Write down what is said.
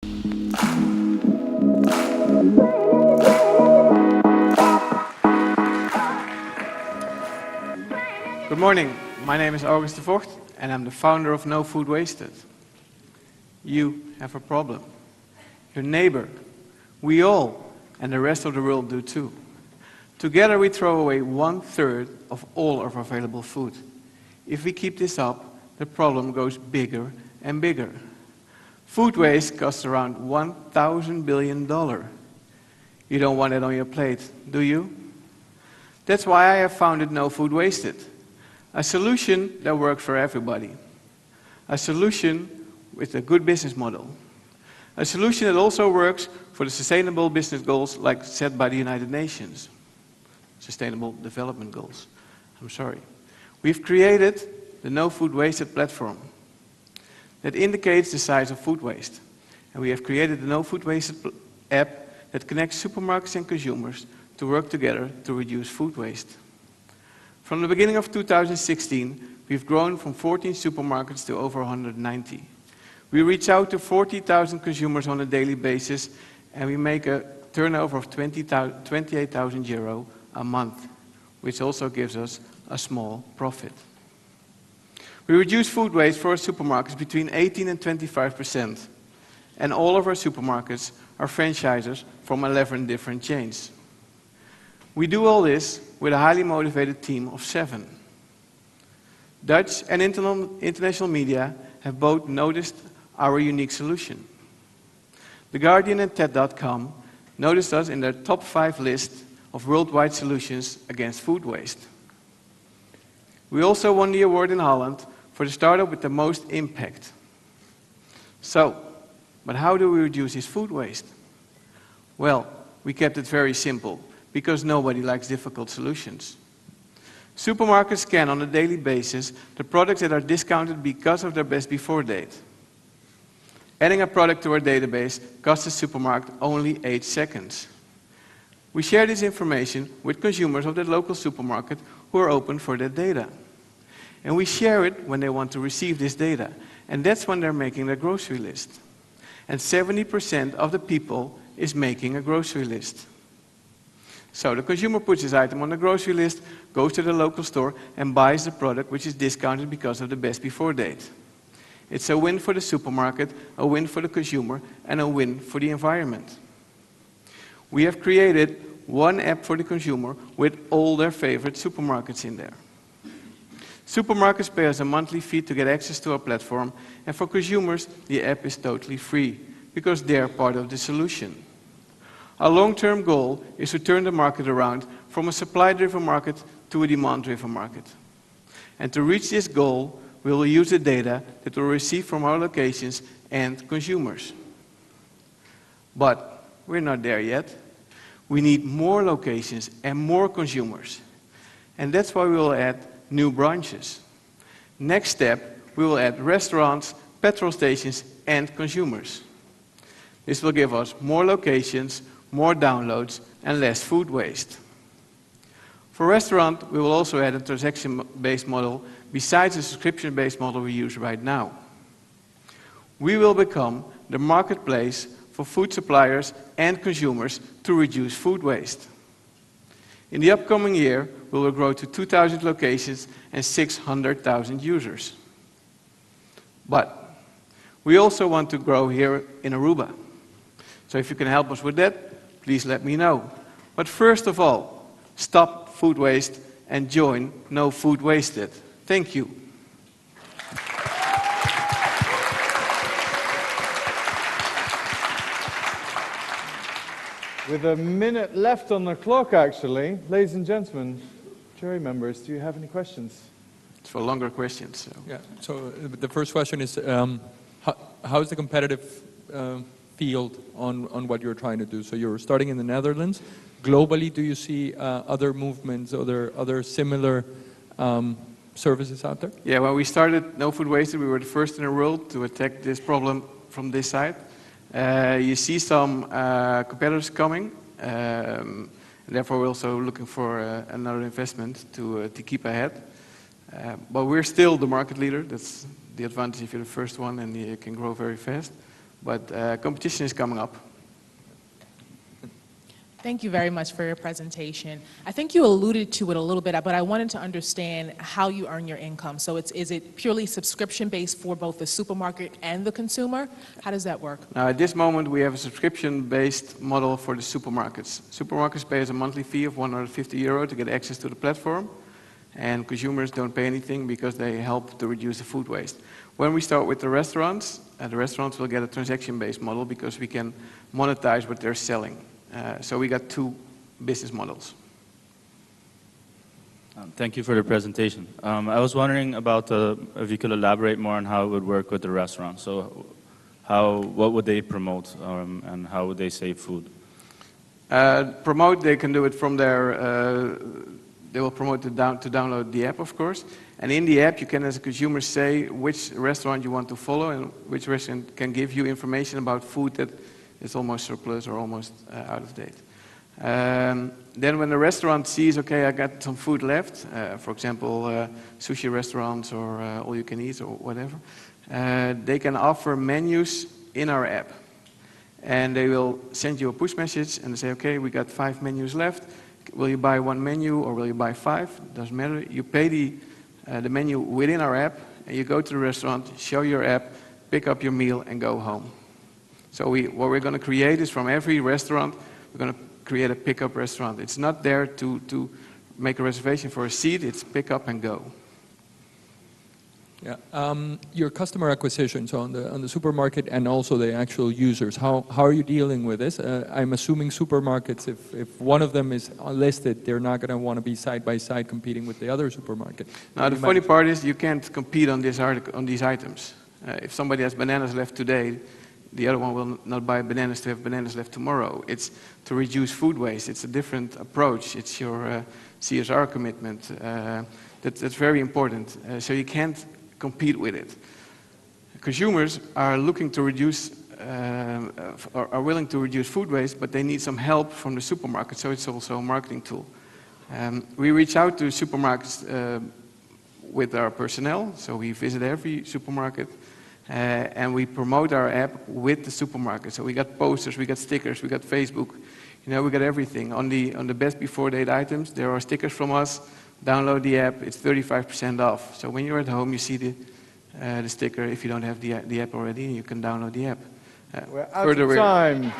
Good morning. My name is August de Vocht, and I'm the founder of NoFoodWasted. You have a problem. Your neighbor, we all, and the rest of the world do too. Together we throw away 1/3 of all of our available food. If we keep this up, the problem goes bigger and bigger. Food waste costs around $1,000 billion. You don't want it on your plate, do you? That's why I have founded NoFoodWasted, a solution that works for everybody. A solution with a good business model. A solution that also works for the sustainable business goals like set by the United Nations. Sustainable Development Goals. I'm sorry. We've created the NoFoodWasted platform that indicates the size of food waste. And we have created the NoFoodWasted app that connects supermarkets and consumers to work together to reduce food waste. From the beginning of 2016, we've grown from 14 supermarkets to over 190. We reach out to 40,000 consumers on a daily basis, and we make a turnover of 28,000 euro a month, which also gives us a small profit. We reduce food waste for our supermarkets between 18 and 25%, and all of our supermarkets are franchisers from 11 different chains. We do all this with a highly motivated team of 7. Dutch and international media have both noticed our unique solution. The Guardian and TED.com noticed us in their top 5 list of worldwide solutions against food waste. We also won the award in Holland for the startup with the most impact. But how do we reduce this food waste? Well, we kept it very simple, because nobody likes difficult solutions. Supermarkets scan on a daily basis the products that are discounted because of their best before date. Adding a product to our database costs the supermarket only 8 seconds. We share this information with consumers of that local supermarket who are open for that data. And we share it when they want to receive this data. And that's when they're making their grocery list. And 70% of the people is making a grocery list. So the consumer puts his item on the grocery list, goes to the local store, and buys the product which is discounted because of the best before date. It's a win for the supermarket, a win for the consumer, and a win for the environment. We have created one app for the consumer with all their favorite supermarkets in there. Supermarkets pay us a monthly fee to get access to our platform, and for consumers, the app is totally free, because they're part of the solution. Our long-term goal is to turn the market around from a supply-driven market to a demand-driven market. And to reach this goal, we will use the data that we'll receive from our locations and consumers. But we're not there yet. We need more locations and more consumers. And that's why we will add new branches. Next step, we will add restaurants, petrol stations, and consumers. This will give us more locations, more downloads, and less food waste. For restaurant, we will also add a transaction-based model besides the subscription-based model we use right now. We will become the marketplace for food suppliers and consumers to reduce food waste. In the upcoming year, we will grow to 2,000 locations and 600,000 users. But we also want to grow here in Aruba. So if you can help us with that, please let me know. But first of all, stop food waste and join NoFoodWasted. Thank you. With a minute left on the clock, actually, ladies and gentlemen, jury members, do you have any questions? It's for longer questions. So. Yeah. So the first question is, how is the competitive field on what you're trying to do? So you're starting in the Netherlands. Globally, do you see other movements, other similar services out there? Yeah, when we started NoFoodWasted, we were the first in the world to attack this problem from this side. You see some competitors coming, and therefore we're also looking for another investment to keep ahead. But we're still the market leader. That's the advantage if you're the first one and you can grow very fast. But competition is coming up. Thank you very much for your presentation. I think you alluded to it a little bit, but I wanted to understand how you earn your income. So is it purely subscription-based for both the supermarket and the consumer? How does that work? Now, at this moment, we have a subscription-based model for the supermarkets. Supermarkets pay us a monthly fee of €150 to get access to the platform, and consumers don't pay anything because they help to reduce the food waste. When we start with the restaurants will get a transaction-based model because we can monetize what they're selling. So we got two business models. Thank you for the presentation. I was wondering about if you could elaborate more on how it would work with the restaurant. So what would they promote and how would they save food? Promote, they can do it from their, they will promote to download the app, of course. And in the app, you can, as a consumer, say which restaurant you want to follow and which restaurant can give you information about food that is almost surplus or almost out of date. Then when the restaurant sees, okay, I got some food left, for example, sushi restaurants or all you can eat or whatever, they can offer menus in our app. And they will send you a push message and they say, okay, we got 5 menus left. Will you buy 1 menu or will you buy 5? Doesn't matter. You pay the menu within our app and you go to the restaurant, show your app, pick up your meal and go home. So what we're going to create is from every restaurant, we're going to create a pickup restaurant. It's not there to make a reservation for a seat, it's pick up and go. Yeah. Your customer acquisition, so on the supermarket and also the actual users, how are you dealing with this? I'm assuming supermarkets, if one of them is listed, they're not going to want to be side by side competing with the other supermarket. Now the funny part is you can't compete on these items. If somebody has bananas left today, the other one will not buy bananas to have bananas left tomorrow. It's to reduce food waste. It's a different approach. It's your CSR commitment. That's very important. So you can't compete with it. Consumers are looking to reduce, are willing to reduce food waste, but they need some help from the supermarket. So it's also a marketing tool. We reach out to supermarkets with our personnel. So we visit every supermarket. And we promote our app with the supermarket. So we got posters, we got stickers, we got Facebook, you know, we got everything. On the best before date items, there are stickers from us. Download the app, it's 35% off. So when you're at home, you see the sticker if you don't have the app already, and you can download the app. We're out of time.